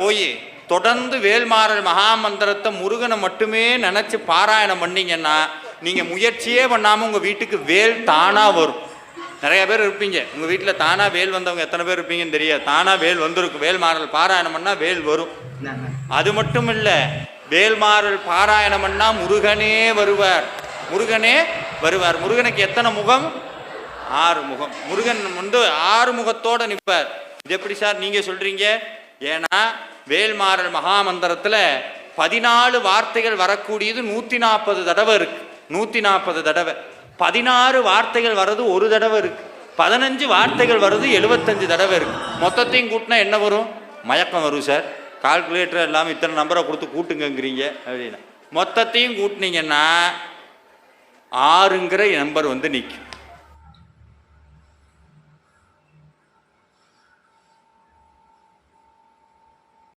போய் தொடர்ந்து வேல்மாறல் மகாமந்திரத்தை முருகனை மட்டுமே நினச்சி பாராயணம் பண்ணிங்கன்னா நீங்கள் முயற்சியே பண்ணாமல் உங்கள் வீட்டுக்கு வேல் தானாக வரும். நிறைய பேர் இருப்பீங்க, உங்கள் வீட்டில் தானாக வேல் வந்தவங்க எத்தனை பேர் இருப்பீங்கன்னு தெரியாது. தானாக வேல் வந்திருக்கும். வேல்மாறல் பாராயணம் பண்ணால் வேல் வரும். அது மட்டும் இல்லை, வேல்மாறல் பாராயணம் பண்ணால் முருகனே வருவார். முருகனே வருவார். முருகனுக்கு எத்தனை முகம்? 6 முகம். முருகன் 6 முகத்தோடு நிற்பார். இது எப்படி சார் நீங்கள் சொல்கிறீங்க? ஏன்னா வேல்மாறல் மகாமந்திரத்தில் 14 வார்த்தைகள் வரக்கூடியது 140 தடவை இருக்கு. 140 தடவை. 16 வார்த்தைகள் வர்றது ஒரு தடவை இருக்கு. 15 வார்த்தைகள் வர்றது 75 தடவை இருக்கு. மொத்தத்தையும் கூட்டினா என்ன வரும்? மயக்கம் வரும் சார். கால்குலேட்டர் இல்லாமல் இத்தனை நம்பரை கொடுத்து கூட்டுங்கிறீங்க அப்படின்னா மொத்தத்தையும் கூட்டினீங்கன்னா 6ங்கிற நம்பர் வந்து நிற்கும்.